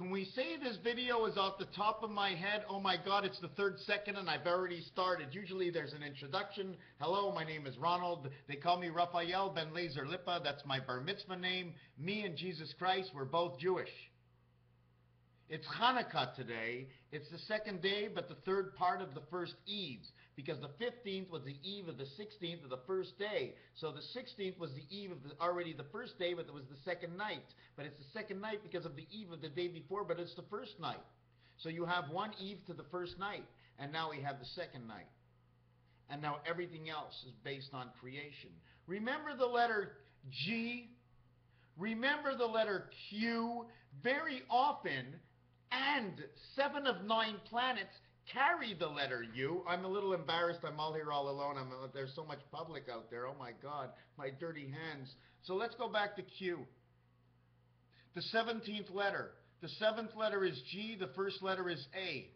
Can we say this video is off the top of my head? Oh my God, it's the 3rd second and I've already started. Usually there's an introduction. Hello, my name is Ronald. They call me Raphael Ben Lazer Lipa. That's my bar mitzvah name. Me and Jesus Christ, we're both Jewish. It's Hanukkah today. It's the 2nd day, but the 3rd part of the first Eves, because the 15th was the eve of the 16th of the first day. So the 16th was the eve of already the first day, but it was the 2nd night. But it's the 2nd night because of the eve of the day before, but it's the 1st night. So you have one eve to the 1st night, and now we have the 2nd night. And now everything else is based on creation. Remember the letter G? Remember the letter Q? Very often, and 7 of 9 planets carry the letter U. I'm a little embarrassed. I'm all here all alone. There's so much public out there. Oh my God, my dirty hands. So let's go back to Q. The 17th letter. The 7th letter is G. The 1st letter is A.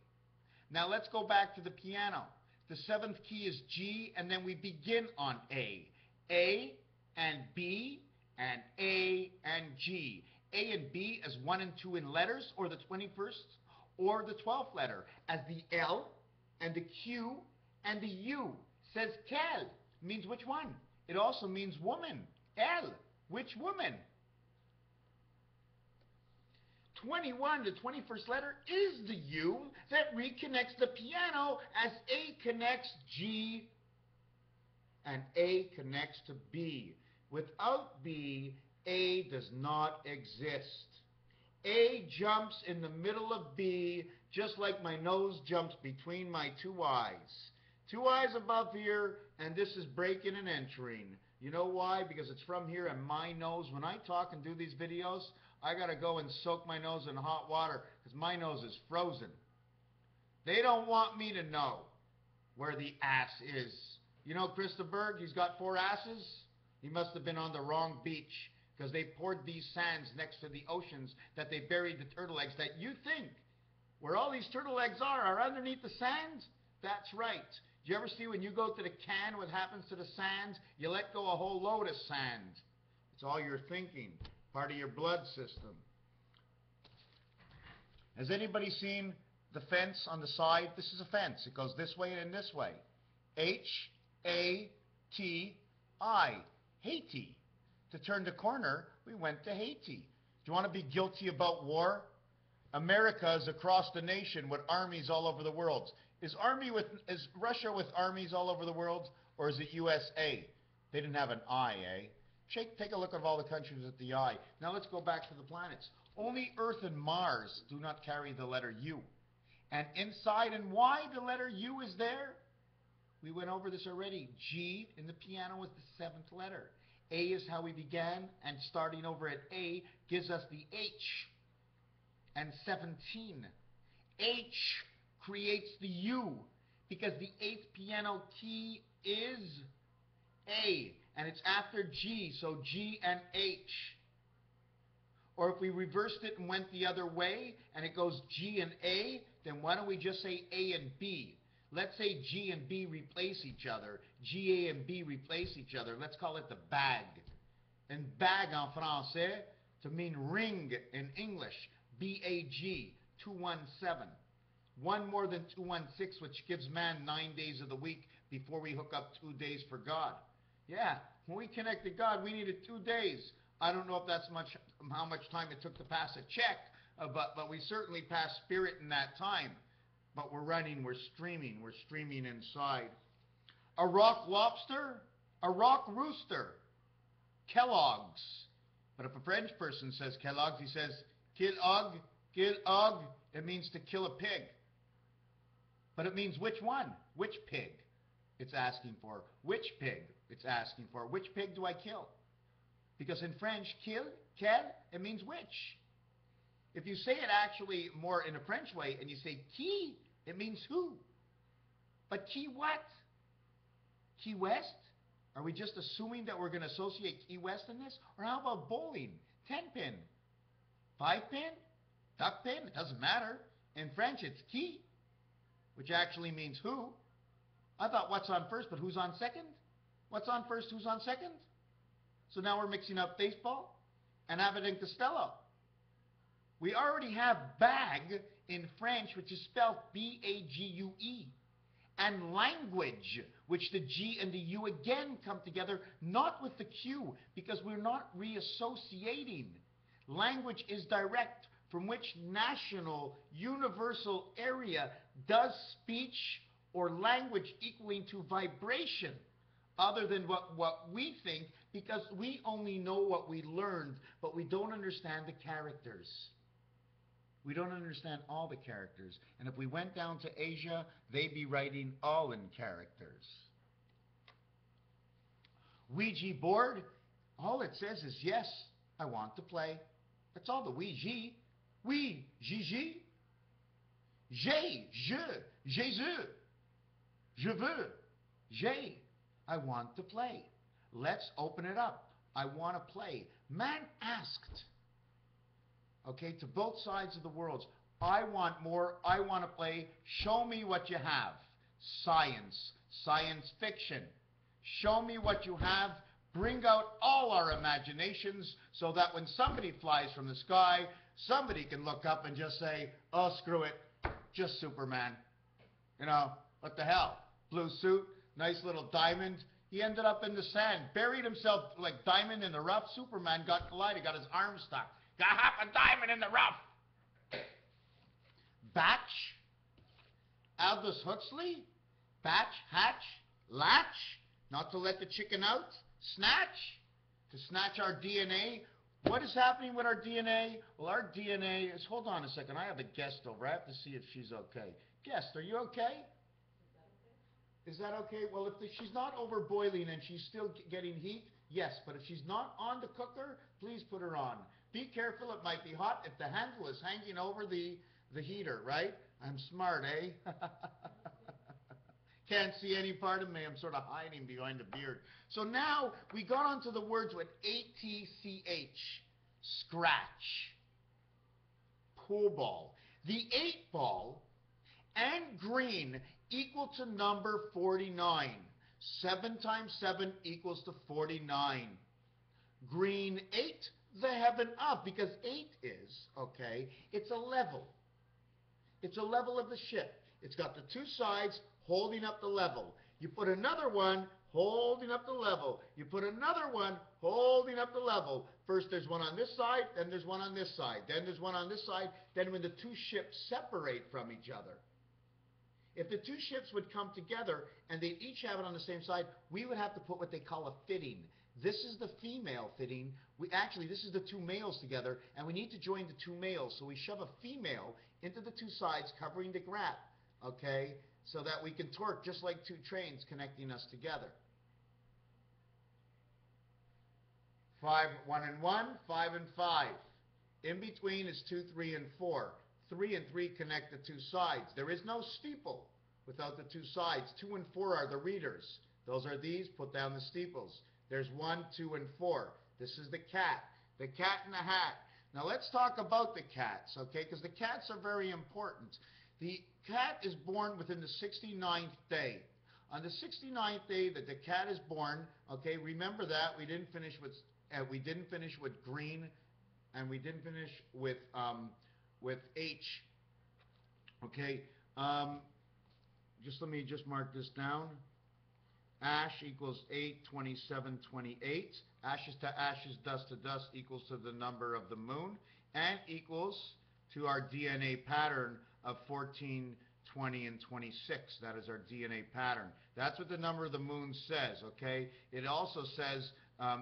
Now let's go back to the piano. The 7th key is G, and then we begin on A. A and B and A and G. A and B as 1 and 2 in letters, or the 21st, or the 12th letter, as the L and the Q and the U. Says quel, means which one. It also means woman. L, which woman. 21, the 21st letter, is the U that reconnects the piano as A connects G and A connects to B. Without B, A does not exist. A jumps in the middle of B, just like my nose jumps between my 2 eyes. 2 eyes above here, and this is breaking and entering. You know why? Because it's from here and my nose. When I talk and do these videos, I gotta go and soak my nose in hot water because my nose is frozen. They don't want me to know where the ass is. You know Christa Berg, he's got 4 asses? He must have been on the wrong beach, because they poured these sands next to the oceans that they buried the turtle eggs that you think where all these turtle eggs are underneath the sands? That's right. Do you ever see when you go to the can what happens to the sands? You let go a whole load of sand. It's all your thinking, part of your blood system. Has anybody seen the fence on the side? This is a fence. It goes this way and this way. H-A-T-I. Haiti. To turn the corner, we went to Haiti. Do you want to be guilty about war? America is across the nation with armies all over the world. Is Russia with armies all over the world, or is it USA? They didn't have an I, eh? Take a look at all the countries with the I. Now let's go back to the planets. Only Earth and Mars do not carry the letter U. And inside and why the letter U is there? We went over this already. G in the piano is the 7th letter. A is how we began, and starting over at A gives us the H and 17. H creates the U because the 8th piano key is A, and it's after G, so G and H. Or if we reversed it and went the other way, and it goes G and A, then why don't we just say A and B? Let's say G and B replace each other. G, A, and B replace each other. Let's call it the bag. And bag en français to mean ring in English. B-A-G, 217. One more than 216, which gives man 9 days of the week before we hook up 2 days for God. Yeah, when we connected God, we needed 2 days. I don't know if that's how much time it took to pass a check, but we certainly passed spirit in that time. But we're running, we're streaming inside. A rock lobster, a rock rooster, Kellogg's. But if a French person says Kellogg's, he says kill og, it means to kill a pig. But it means which one? Which pig? It's asking for. Which pig? It's asking for. Which pig do I kill? Because in French, kill, quel, it means which. If you say it actually more in a French way and you say qui, it means who. But Key what? Key West? Are we just assuming that we're going to associate Key West in this? Or how about bowling? 10-pin? 5-pin? Duck-pin? It doesn't matter. In French, it's qui, which actually means who. I thought what's on first, but who's on second? What's on first, who's on second? So now we're mixing up baseball and Abbott and Costello. We already have bague in French, which is spelled B-A-G-U-E. And language, which the G and the U again come together, not with the Q, because we're not reassociating. Language is direct, from which national, universal area does speech or language equaling to vibration, other than what we think, because we only know what we learned, but we don't understand the characters. We don't understand all the characters. And if we went down to Asia, they'd be writing all in characters. Ouija board, all it says is, yes, I want to play. That's all the Ouija. Oui, Gigi. J'ai, je, Jésus. Je veux, j'ai. I want to play. Let's open it up. I want to play. Man asked, okay, to both sides of the world, I want more, I want to play, show me what you have. Science, science fiction. Show me what you have, bring out all our imaginations so that when somebody flies from the sky, somebody can look up and just say, oh, screw it, just Superman. You know, what the hell? Blue suit, nice little diamond. He ended up in the sand, buried himself like diamond in the rough. Superman got collided, got his arm stuck. Got half a diamond in the rough. Batch, Aldous Huxley, batch, hatch, latch, not to let the chicken out, snatch, to snatch our DNA. What is happening with our DNA? Well, our DNA is, hold on a second, I have a guest over. I have to see if she's okay. Guest, are you okay? Is that okay? Well, if she's not over boiling and she's still getting heat, yes. But if she's not on the cooker, please put her on. Be careful, it might be hot if the handle is hanging over the heater, right? I'm smart, eh? Can't see any part of me. I'm sort of hiding behind the beard. So now we got onto the words with ATCH. Scratch. Pool ball. The 8-ball and green equal to number 49. 7 times 7 equals to 49. Green 8, the heaven of, because 8 is, okay, it's a level. It's a level of the ship. It's got the two sides holding up the level. You put another one holding up the level. You put another one holding up the level. First there's one on this side, then there's one on this side, then there's one on this side. Then when the two ships separate from each other, if the two ships would come together and they each have it on the same side, we would have to put what they call a fitting. This is the female fitting. This is the two males together, and we need to join the two males. So we shove a female into the two sides, covering the grat, okay, so that we can torque just like two trains connecting us together. 5, 1 and 1, 5 and 5. In between is 2, 3, and 4. 3 and 3 connect the two sides. There is no steeple without the two sides. 2 and 4 are the readers. Those are these. Put down the steeples. There's 1, 2, and 4. This is the cat. The cat in the hat. Now let's talk about the cats, okay? Because the cats are very important. The cat is born within the 69th day. On the 69th day that the cat is born, okay, remember that we didn't finish with green, and we didn't finish with H. Okay, let me mark this down. Ash equals 8, 27, 28. Ashes to ashes, dust to dust equals to the number of the moon, and equals to our DNA pattern of 14, 20, and 26. That is our DNA pattern. That's what the number of the moon says, okay? It also says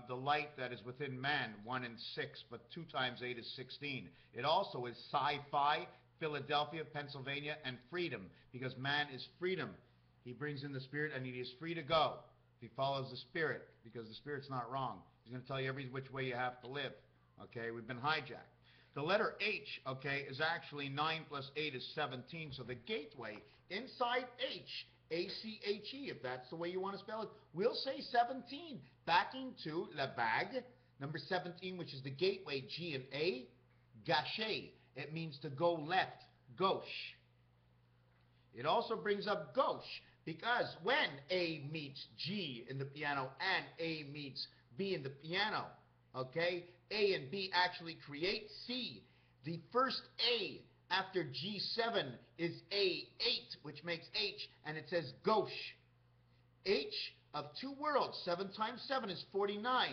the light that is within man, 1 and 6, but 2 times 8 is 16. It also is sci-fi, Philadelphia, Pennsylvania, and freedom, because man is freedom. He brings in the spirit, and he is free to go. He follows the spirit, because the spirit's not wrong. He's going to tell you every which way you have to live. Okay, we've been hijacked. The letter H, okay, is actually 9 plus 8 is 17. So the gateway inside H, A-C-H-E, if that's the way you want to spell it, we'll say 17. Back into la bague, number 17, which is the gateway, G and A, gaucher. It means to go left, gauche. It also brings up gauche, because when A meets G in the piano and A meets B in the piano, okay, A and B actually create C. The first A after G7 is A8, which makes H, and it says gauche. H of two worlds. 7 times 7 is 49.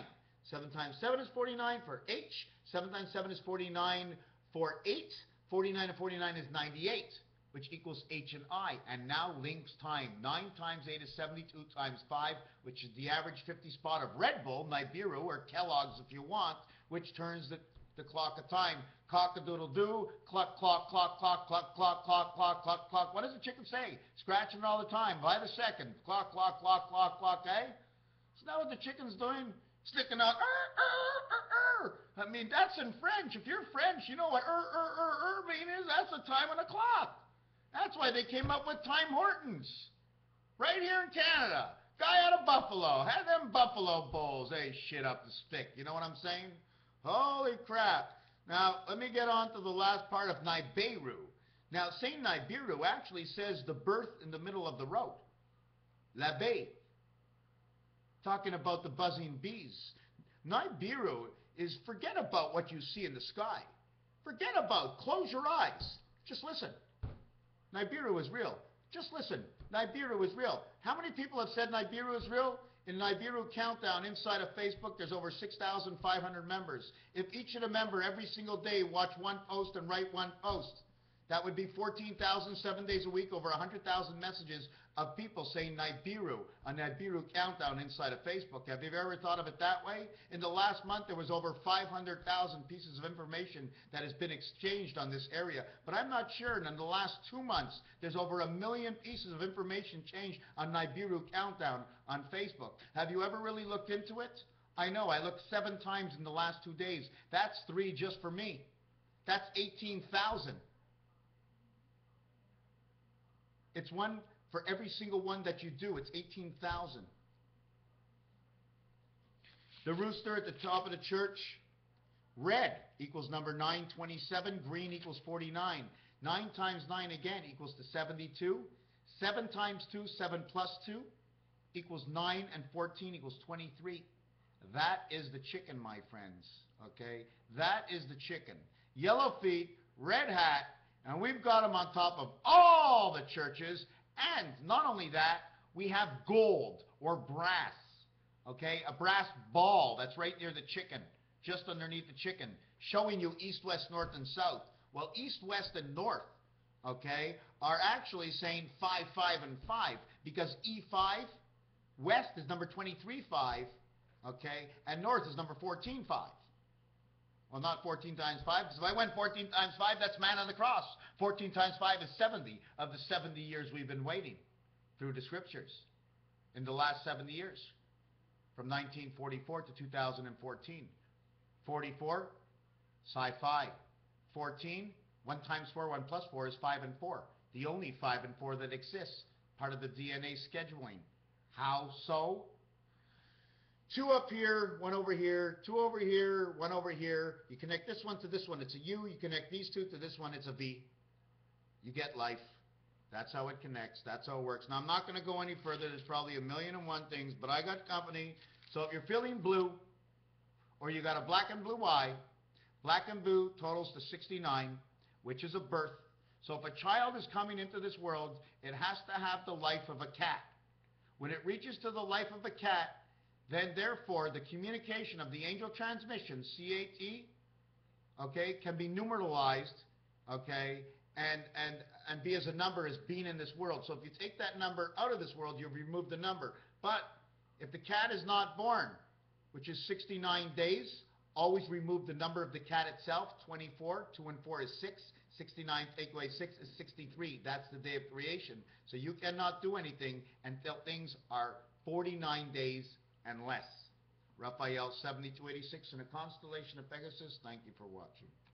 7 times 7 is 49 for H. 7 times 7 is 49 for 8. 49 and 49 is 98, which equals H and I. And now links time. 9 times 8 is 72 times 5, which is the average 50 spot of Red Bull, Nibiru, or Kellogg's if you want, which turns the clock of time. Cock-a-doodle-doo, cluck, clock, clock, clock, cluck, clock, clock, clock, clock, clock. What does the chicken say? Scratching it all the time, by the second. Clock, clock, clock, clock, clock, eh? Isn't that what the chicken's doing? Sticking out, I mean, that's in French. If you're French, you know what mean is. That's the time on the clock. That's why they came up with Time Hortons. Right here in Canada. Guy out of Buffalo. Had them Buffalo Bulls. They shit up the stick. You know what I'm saying? Holy crap. Now, let me get on to the last part of Nibiru. Now, Saint Nibiru actually says the birth in the middle of the road. L'abbé. Talking about the buzzing bees. Nibiru is forget about what you see in the sky. Forget about, close your eyes. Just listen. Nibiru is real. Just listen. Nibiru is real. How many people have said Nibiru is real? In Nibiru Countdown, inside of Facebook, there's over 6,500 members. If each of the member every single day watch one post and write one post, that would be 14,000 7 days a week, over 100,000 messages of people saying Nibiru, a Nibiru Countdown inside of Facebook. Have you ever thought of it that way? In the last month, there was over 500,000 pieces of information that has been exchanged on this area. But I'm not sure, and in the last 2 months, there's over 1 million pieces of information changed on Nibiru Countdown on Facebook. Have you ever really looked into it? I know, I looked 7 times in the last 2 days. That's 3 just for me. That's 18,000. It's one for every single one that you do. It's 18,000. The rooster at the top of the church, red equals number 927, green equals 49. 9 times 9 again equals to 72. 7 times 2, 7 plus 2 equals 9, and 14 equals 23. That is the chicken, my friends. Okay? That is the chicken. Yellow feet, red hat, and we've got them on top of all the churches. And not only that, we have gold or brass, okay? A brass ball that's right near the chicken, just underneath the chicken, showing you east, west, north, and south. Well, east, west, and north, okay, are actually saying 5, 5, and 5, because E5, west is number 23, 5, okay, and north is number 14, 5. Well, not 14 times 5, because if I went 14 times 5, that's man on the cross. 14 times 5 is 70 of the 70 years we've been waiting through the scriptures in the last 70 years, from 1944 to 2014. 44, sci-fi. 14, 1 times 4, 1 plus 4 is 5 and 4. The only 5 and 4 that exists, part of the DNA scheduling. How so? 2 up here, 1 over here, 2 over here, 1 over here. You connect this one to this one, it's a U. You connect these 2 to this one, it's a V. You get life. That's how it connects. That's how it works. Now, I'm not going to go any further. There's probably 1,000,001 things, but I got company. So if you're feeling blue, or you got a black and blue eye, black and blue totals to 69, which is a birth. So if a child is coming into this world, it has to have the life of a cat. When it reaches to the life of a cat, then therefore the communication of the angel transmission, CAT, okay, can be numeralized, okay, and be as a number as being in this world. So if you take that number out of this world, you've removed the number. But if the cat is not born, which is 69 days, always remove the number of the cat itself. 24, 2 and 4 is 6. 69 take away 6 is 63. That's the day of creation. So you cannot do anything until things are 49 days and less. Raphael 7286 in the constellation of Pegasus. Thank you for watching.